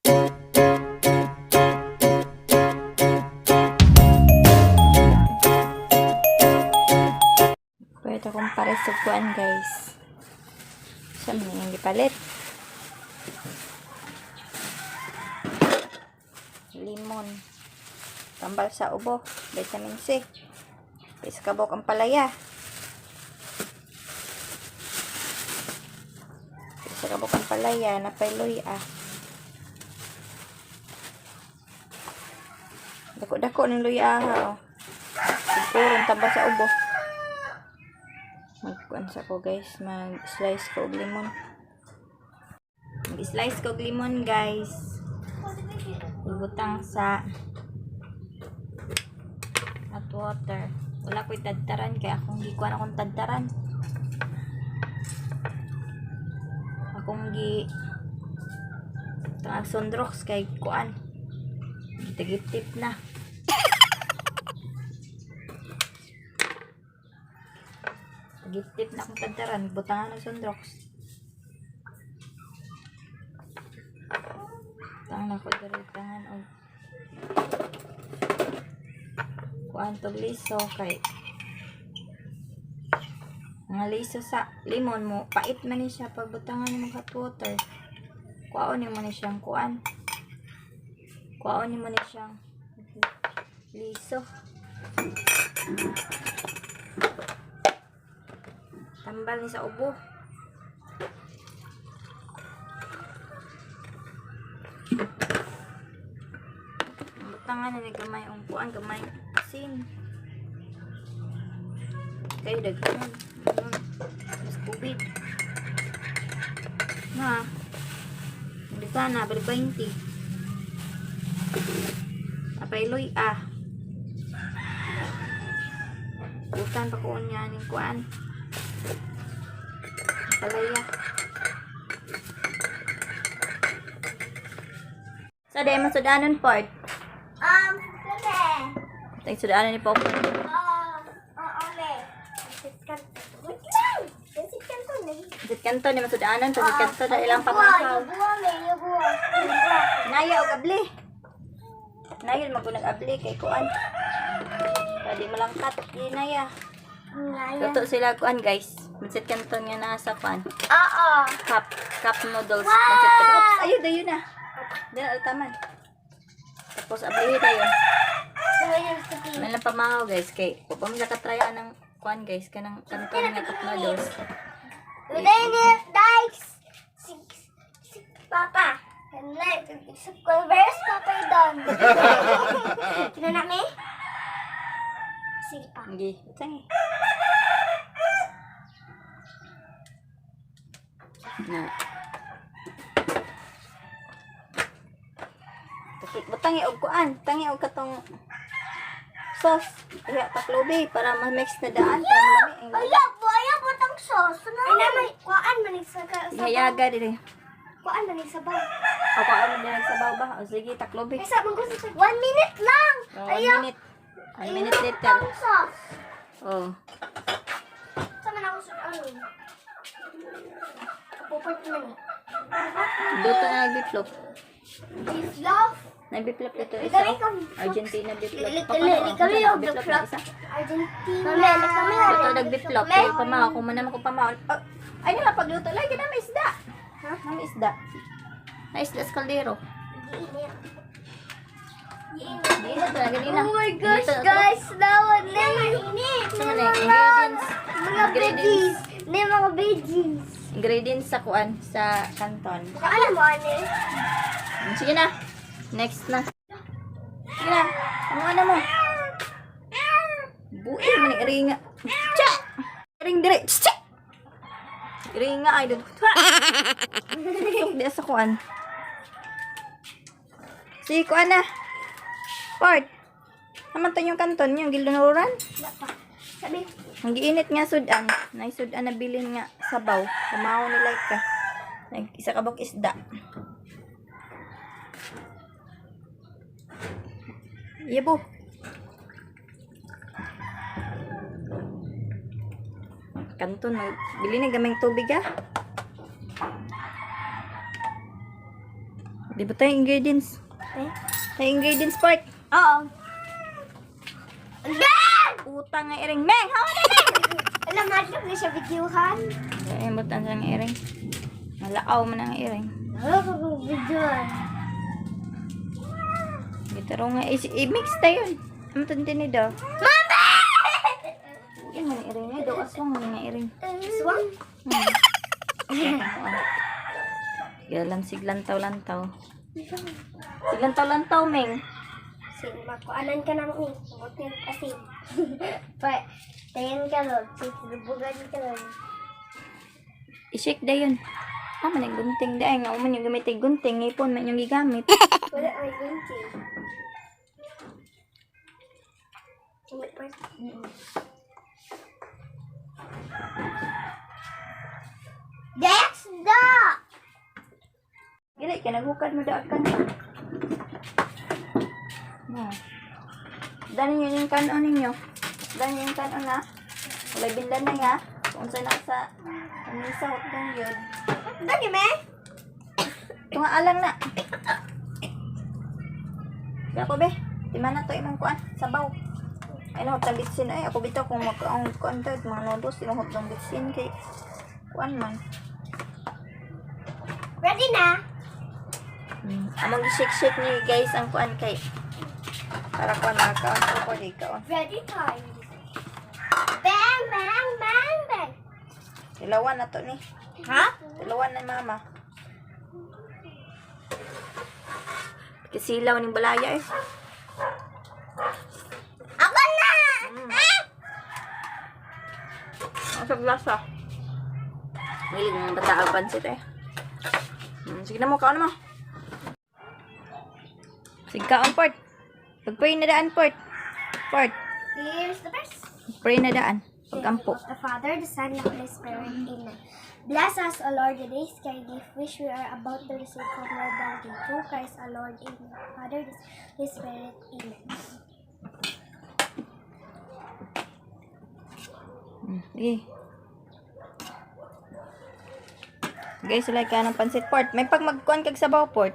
Pwede akong paresuguan guys. Saan mo yung gipalit? Limon. Tambal sa ubo. Vitamin C. Piskabok ang palaya. Piskabok ang palaya. Napailoy Dako-dako ng luya oh. Sigurong tambal sa ubo. Magkuan sa ko guys. Mag-slice ko og limon. Mag-slice ko og limon guys. Ibutang sa hot water. Wala ko'y tadtaran kaya akong gikuan akong tadtaran. Akong tangag sondrox kay kuan. Tagip-tip na. Tagip-tip na akong tadtaran. Butangan ng sondrox. Tangan ako tangan og kuan tog liso kay mga liso sa limon mo pait man ni siya pag butangan mo hot water. Kuaon ni mo ni siyang kuan. Kuaon ni mo ni siyang liso. Tambal ni sa ubo. Butangan na gamay ang kuan, gamay asin. Kayo daghan. Mas kubit. Na. Hindi ka na, balik 20. Apailoy Bukan pa kuon niya ng kuan. Palaya. So, dahil masudanon part. Thanks sudanon ni Popo. Sit kanto ni masudanon. Sit kanto na ilang pamakaw. Naya o abli. Naya magunag abli kay kuan. Pwede malangkat. Naya. Luto sila kuan guys. Sit kanto nga nasa kuan. Cup noodles. Ayun, ayun na. Dahil altaman. Tapos abli tayo. May lang pamahaw guys kay upang nakatrya ng kuan guys kanang kanton nga cup noodles. Papa, where's Papa done? Tignan namin? Sige pa. Hindi. Tangi. Na. Butangi og kuan, tangi og katong sauce. Iya taklobi para ma-mix na daan para malami. Ayaw butang sauce. Ay naman, kuan man sa Hayaga dili. kuan man sa baw. O kuan mo din sa baw ba? O sige taklobi. Ay sa mong gusto 1 minute lang. 1 minute. 1 minute later. Sauce. Oh. Sama na ako sa ano. Kapupot man eh. Dito na nagbiplop. Beef love. Nagbiplop ito isa. Ligali kami. Argentina biplop. Ligali yung biplop. Isa. Argentina. Ito nagbiplop. Kaya pamahaw. Kung man naman ko pamahaw. Ay nila pagluto. Lagi na may isda. Ha? May isda. May isda sa kaldero. Dito talaga din na. Oh my gosh, guys! Nawan na mainit! Saan na ingredients? Mga veggies! Na mga veggies! Ingredients sa kuan sa kanton. Alam mo, ano eh? Sige na. Next na. Sige na. Ano mo? Buhay mo ni ringa. Cha! Ring dire. Cha! Ringa ay doon. Tusok di sa kuan. Sige kuan na. Port. Naman yung kanton yung gilunuran. Sabi, Ang giinit nga sudan. Naisudan na bilin nga sabaw. Kumahaw ni Laika. Isa kabok isda. Yebo. Kanton. Bili na gaming tubig Di ba tayo ingredients? Eh? Tayo ingredients part. Oo. Then! Utang nga iring. Meng! Hawa na Meng! Alam mo, na siya videohan. Ay, butan sa nga iring. Malaaw man ang iring. Oo, videohan. Gitaro nga. I-mix tayo yun. Ano tantin daw? Mama! Yan man ang iring. Ay, daw aswang man nga iring. Swang? Galam siglantaw-lantaw. Siglantaw-lantaw, Meng. Sige, makuanan ka naman eh. Butin kasi. Tayan ka ron. Sinubugan ka ron. I-shake da yun. Ah, man yung gunting da. Ay, nga man yung gamitin gunting. Ngipon man yung gigamit. Wala ay gunting. That's the! Gilay ka, naghukad mo daag ka na. Dali nyo yung kanon ninyo. Dali nyo yung kanon na. Wala bindan na nga. Kung saan na sa sa hot kong yun. Dali, me? Ito nga alang na. Kaya ko be. Di man na to imong kuan. Sabaw. Ay na hotang bitsin. Ay ako bitaw kung makaang kuan to. Mga noodles. Di mo hotang bitsin kay kuan man. Ready na? Among shake-shake niyo guys ang kuan kay para kuan makakaon ko di kaon. Ready time. Bang, bang, bang, bang. Ilawan na to ni. Ha? Ilawan na mama. Kasilaw ning balaya eh. Ako na! Ang sa glasa. Milig ng bata ang pansit eh. Sige na mo, kaon mo. Sige kaon, Port. Pag-pray na daan, Port. Port. Here's the verse. Pray na daan. Pag-ampo. The Father, the Son, and the Holy Spirit. Amen. Bless us, O Lord, the days kind gift which we are about to receive from your bounty. Through Christ, our Lord. Amen. Father, the Holy Spirit. Amen. Sige. Guys, like ka ng pansit, Port. May pag magkuhan kag sabaw, Port.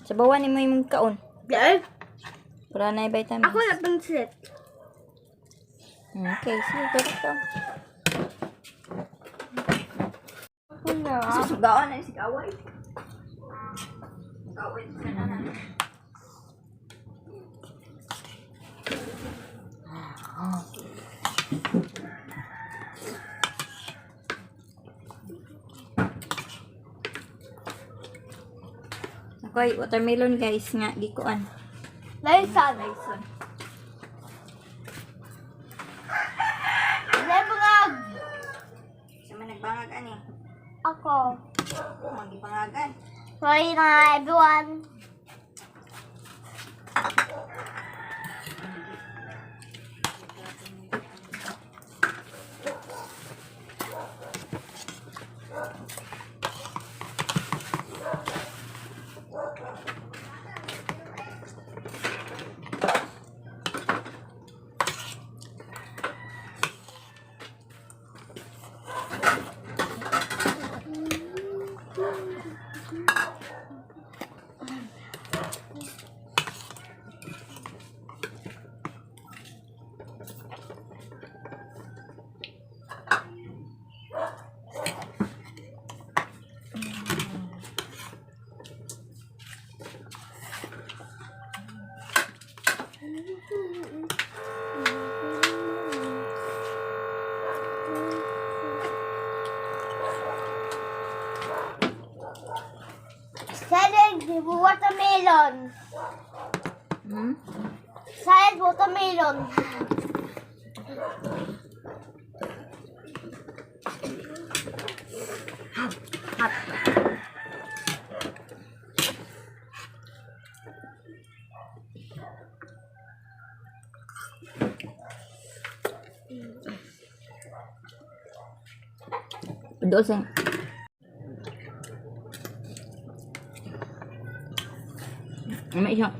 Sabawan ni mo yung kaon. Dahil? Para na vitamins. Ako na pansit. Okay, sige. Ito. Ako na. Susugawan na si Kaway. Kaway ka na. Okay, watermelon guys nga gikuan. Laysan. Lebangag. Sa man nagbangag ani. Ako. Magibangagan. Sorry na everyone. Salad watermelon. Salad watermelon. Hot. Dosing. May siya.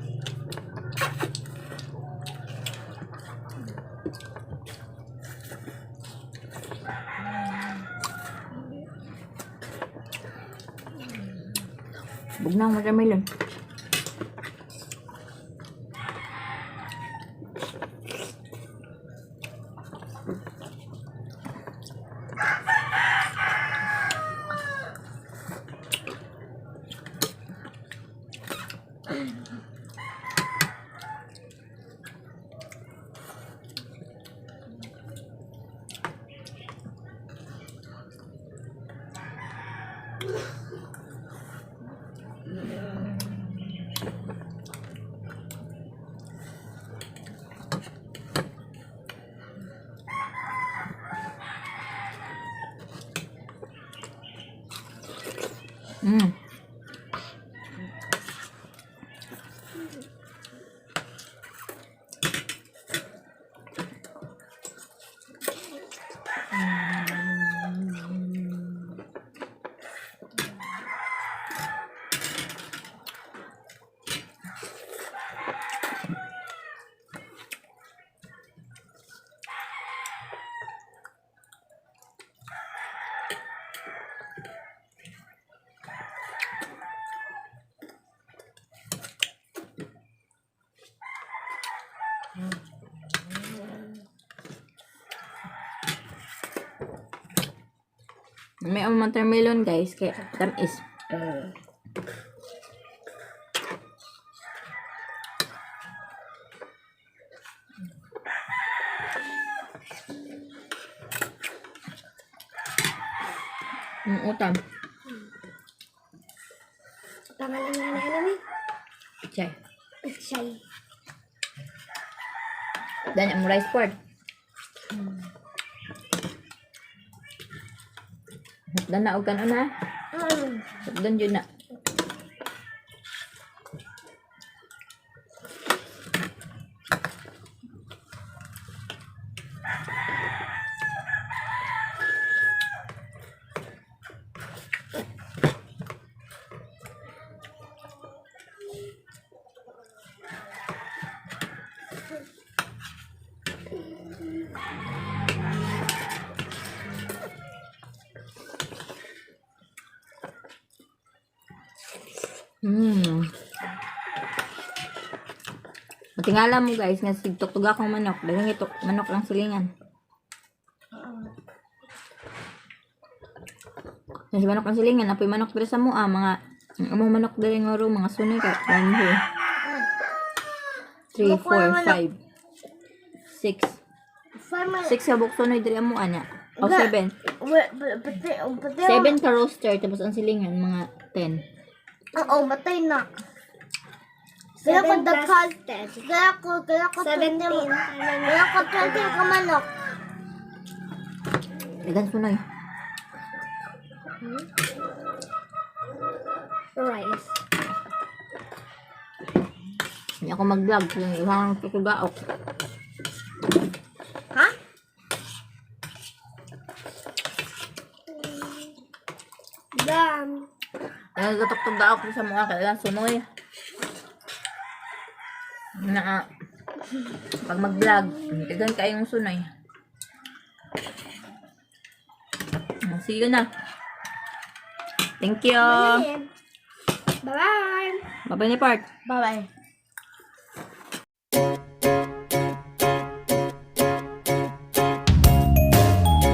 Bugno. Nang watermelon. Mm. May watermelon guys, kaya tamis. Utang. Pangalan nga na namin. Chay. Shy. Dan ang rice board. Dan na og kanon na. Dan yun na. Tingala mo guys, nga sigtugtog akong manok. Dagang ito, manok lang silingan. Kasi manok lang silingan, apoy manok dito sa mua, mga among manok dito nga ro, mga sunay ka. 1, 2, 3, 4, 5, 6. 6 ka buk sunay dito ang mua niya. O 7. 7 ka roaster, tapos ang silingan, mga 10. Oo, matay na. Kaya ko dapat, kaya ko 17. Kaya ko 20 ka manok. Dagan sunay. Rice. Hindi ako mag-vlog, kung ibang tutugaok. Ha? Dam. Ay, tutugaok sa mga kailan sunoy. Na pag mag-vlog, dagan kayong sunay. See you na. Thank you. Bye-bye. Bye-bye ni Part. Bye-bye.